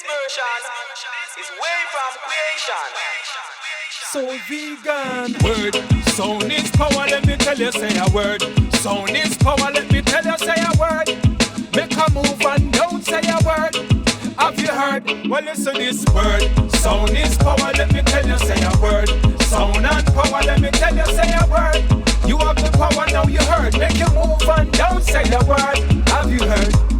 version is way from creation. So vegan. Word, sound is power, let me tell you, say a word. Sound is power, let me tell you, say a word. Make a move and don't say a word. Have you heard? Well, listen this word. Sound is power, let me tell you, say a word. Sound and power, let me tell you, say a word. You have the power, now you heard. Make a move and don't say a word. Have you heard?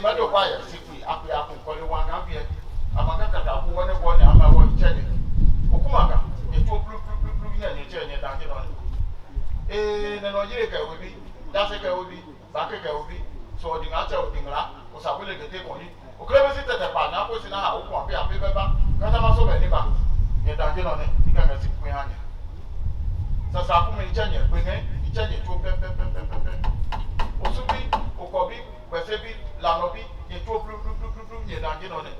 Meadow Fire, City, Apple, Collie, one Gambia, Amaka, one of one, I'm going to tell you. Okumaka, a two blue and a journey down here on it. Eh, no, Yaka will be, Dasaka will be, Bakaka will be, so the answer of Dingla was a willing to take on it. Oklahoma City, the partner was in a house, one paper, Catamaso, and Niba, and down here on it, you can see behind it. So, Sakum and Chanya, bring it, Chanya to Pepe, Osubi, Okobi, Wesebi, Lanobi, and two blue, and down here on it.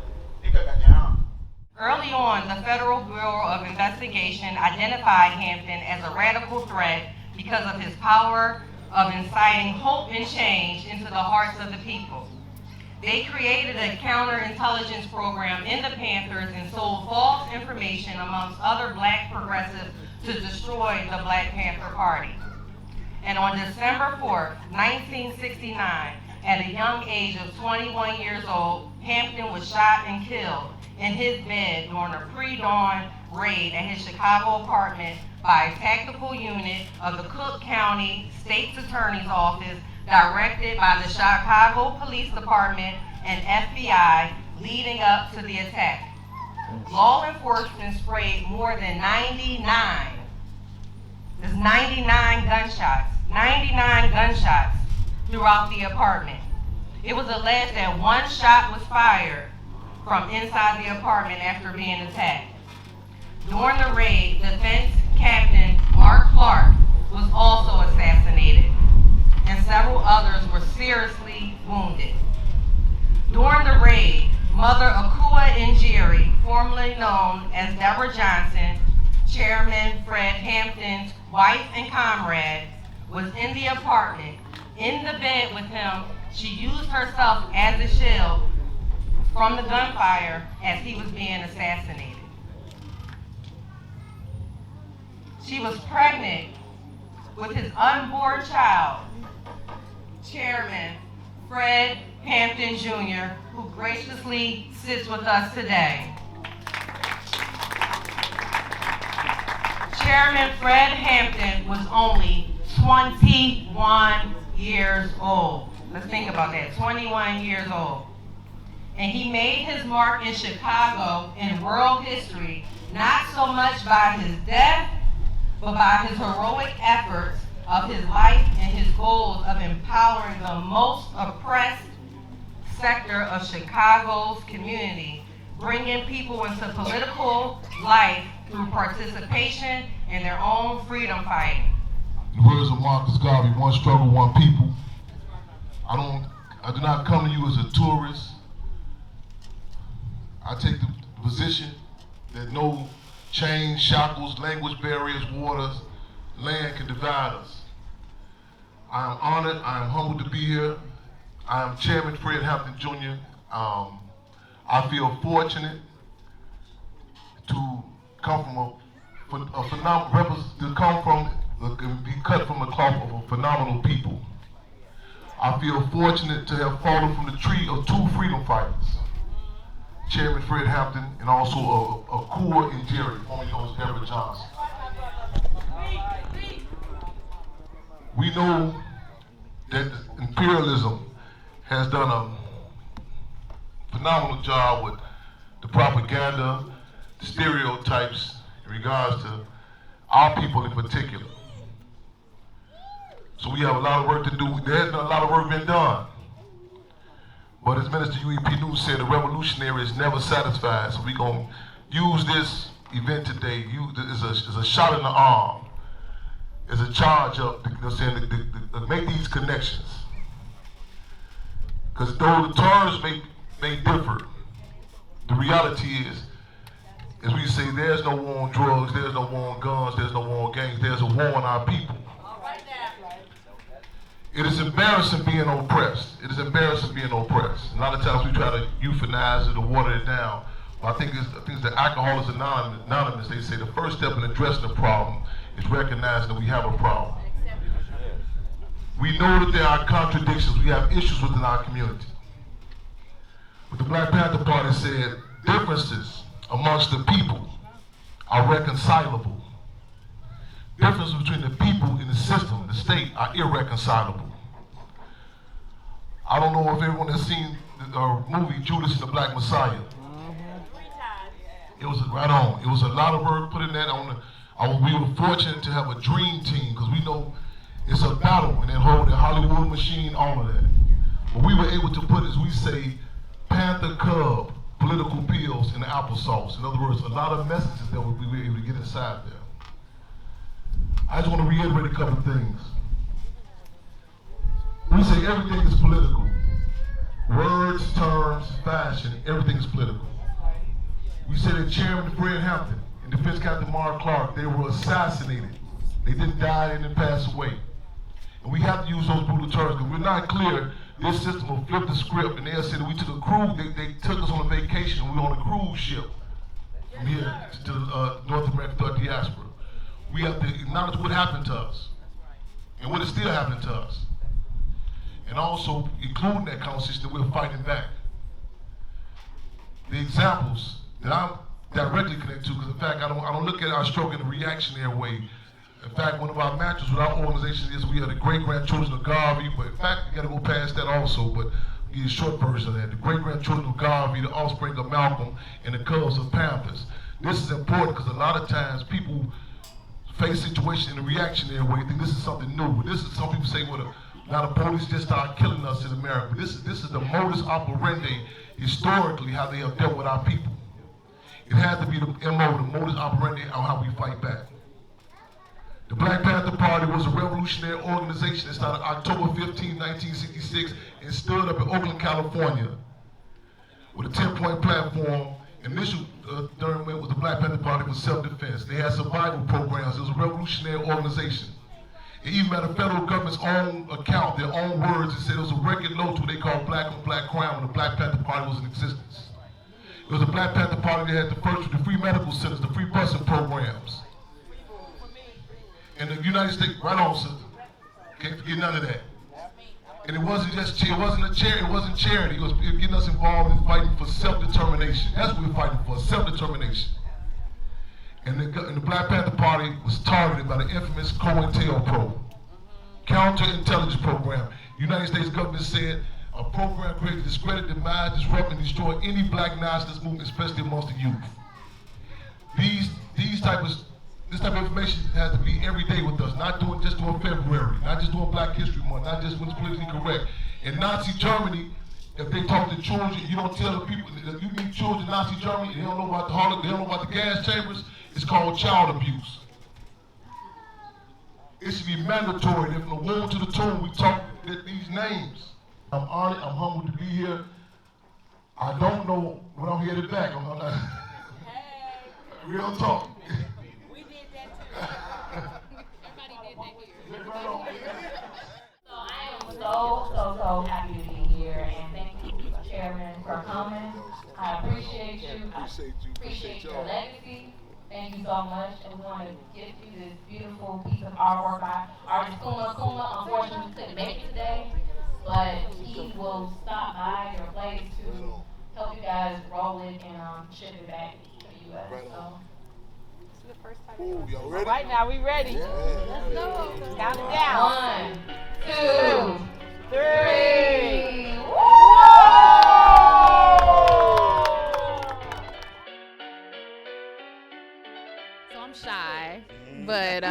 Early on, the Federal Bureau of Investigation identified Hampton as a radical threat because of his power of inciting hope and change into the hearts of the people. They created a counterintelligence program in the Panthers and sold false information amongst other black progressives to destroy the Black Panther Party. And on December 4th, 1969, at a young age of 21 years old, Hampton was shot and killed in his bed during a pre-dawn raid at his Chicago apartment by a tactical unit of the Cook County State's Attorney's Office directed by the Chicago Police Department and FBI leading up to the attack. Law enforcement sprayed more than 99 gunshots throughout the apartment. It was alleged that one shot was fired from inside the apartment after being attacked. During the raid, Defense Captain Mark Clark was also assassinated, and several others were seriously wounded. During the raid, Mother Akua Njeri, formerly known as Deborah Johnson, Chairman Fred Hampton's wife and comrade, was in the apartment, in the bed with him. She used herself as a shield from the gunfire as he was being assassinated. She was pregnant with his unborn child, Chairman Fred Hampton Jr., who graciously sits with us today. Chairman Fred Hampton was only 21 years old. Let's think about that, 21 years old. And he made his mark in Chicago in world history, not so much by his death, but by his heroic efforts of his life and his goals of empowering the most oppressed sector of Chicago's community, bringing people into political life through participation in their own freedom fighting. In the words of Marcus Garvey, one struggle, one people. I do not come to you as a tourist. I take the position that no chains, shackles, language barriers, waters, land can divide us. I am honored, I am humbled to be here. I am Chairman Fred Hampton Jr. I feel fortunate to come from a phenomenal, be cut from the cloth of a phenomenal people. I feel fortunate to have fallen from the tree of two freedom fighters, Chairman Fred Hampton and also Akua Njeri, formerly known as Deborah Johnson. We know that imperialism has done a phenomenal job with the propaganda, the stereotypes in regards to our people in particular. So we have a lot of work to do. There has been a lot of work been done. But as Minister UEP News said, the revolutionary is never satisfied. So we're going to use this event today as a shot in the arm, as a charge up, to make these connections. Because though the terms may differ, the reality is, as we say, there's no war on drugs, there's no war on guns, there's no war on gangs, there's a war on our people. It is embarrassing being oppressed. It is embarrassing being oppressed. A lot of times we try to euphemize it or water it down. But I think it's the Alcoholics Anonymous, they say the first step in addressing the problem is recognizing that we have a problem. We know that there are contradictions, we have issues within our community. But the Black Panther Party said differences amongst the people are reconcilable. Differences between the people in the system, the state, are irreconcilable. I don't know if everyone has seen movie Judas and the Black Messiah. It was right on. It was a lot of work put in that. We were fortunate to have a dream team because we know it's a battle in that Hollywood machine, all of that. But we were able to put, as we say, Panther Cub political pills in the applesauce. In other words, a lot of messages that we were able to get inside there. I just want to reiterate a couple of things. We say everything is political. Words, terms, fashion, everything is political. We said that Chairman Fred Hampton and Defense Captain Mark Clark, they were assassinated. They didn't die, they didn't pass away. And we have to use those brutal terms because we're not clear. This system will flip the script and they'll say that we took a cruise, they took us on a vacation and we were on a cruise ship from here to North America, to our diaspora. We have to acknowledge what happened to us and what is still happening to us. And also including that conversation that we're fighting back. The examples that I'm directly connected to, because in fact I don't look at our stroke in a reactionary way. In fact, one of our mantras with our organization is we are the great-grandchildren of Garvey, but in fact, you gotta go past that also, but I'll give you a short version of that. The great-grandchildren of Garvey, the offspring of Malcolm, and the cubs of Panthers. This is important because a lot of times people face situations in a reactionary way, think this is something new. But this is, some people say, well, now the police just start killing us in America. But this is the modus operandi, historically, how they have dealt with our people. It has to be the MO, the modus operandi on how we fight back. The Black Panther Party was a revolutionary organization that started October 15, 1966 and stood up in Oakland, California with a 10-point platform. Initial during was the Black Panther Party was self-defense. They had survival programs. It was a revolutionary organization. It even had the federal government's own account, their own words, and said it was a record low to what they called black on black crime when the Black Panther Party was in existence. It was the Black Panther Party that had the first of the free medical centers, the free busing programs. And the United States, right on, sister. Can't forget none of that. And it wasn't just charity, it wasn't charity. It was getting us involved in fighting for self-determination. That's what we're fighting for, self-determination. And the Black Panther Party was targeted by the infamous COINTELPRO, counterintelligence program. The United States government said a program created to discredit, demise, disrupt, and destroy any black nationalist movement, especially amongst the youth. This type of information has to be every day with us, not just doing February, not just doing Black History Month, not just when it's politically correct. In Nazi Germany, if they talk to children, you don't tell the people, if you meet children in Nazi Germany, they don't know about they don't know about the gas chambers, it's called child abuse. It should be mandatory that from the womb to the tomb, we talk these names. I'm honored, I'm humbled to be here. I don't know when I'm headed back. I'm not, real talk. So I am so happy to be here, and thank you, Chairman, for coming. I appreciate you. I appreciate your legacy. Thank you so much, and we want to give you this beautiful piece of artwork by artist Kuma. Unfortunately, couldn't make it today, but he will stop by your place to help you guys roll it and ship it back to the U.S. So. Ooh, y'all ready? Right now, we ready. Yeah. Let's go. Count it down. 1, 2, 3. Woo! So I'm shy, but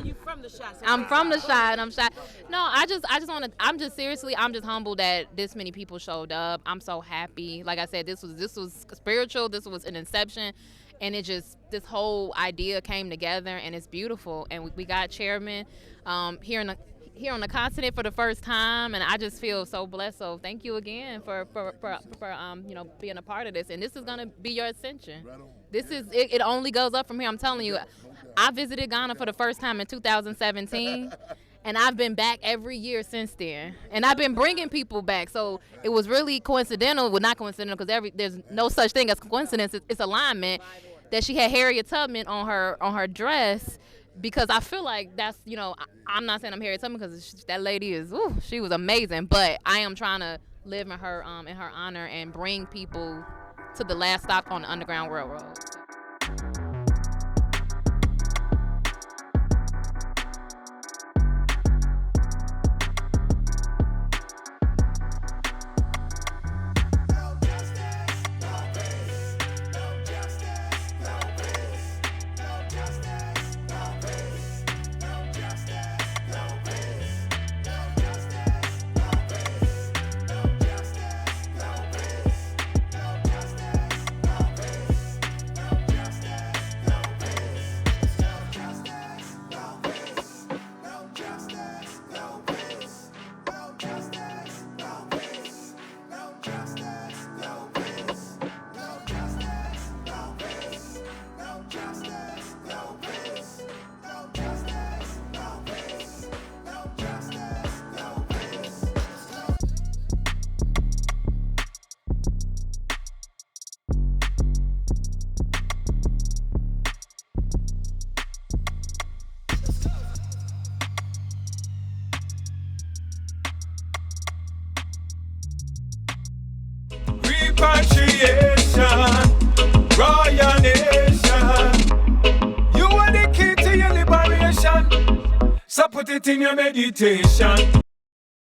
You from the Shy? I'm from the Shy, and I'm shy. No, I just want to. I'm just humbled that this many people showed up. I'm so happy. Like I said, this was spiritual. This was an inception. And this whole idea came together, and it's beautiful. And we got Chairman here on the continent for the first time, and I just feel so blessed. So thank you again for being a part of this. And this is gonna be your ascension. This is it only goes up from here. I'm telling you. I visited Ghana for the first time in 2017. And I've been back every year since then. And I've been bringing people back. So it was really coincidental. Well, not coincidental, because there's no such thing as coincidence. It's alignment that she had Harriet Tubman on her dress, because I feel like that's, I'm not saying I'm Harriet Tubman, because that lady she was amazing. But I am trying to live in her honor and bring people to the last stop on the Underground Railroad. put it in your meditation.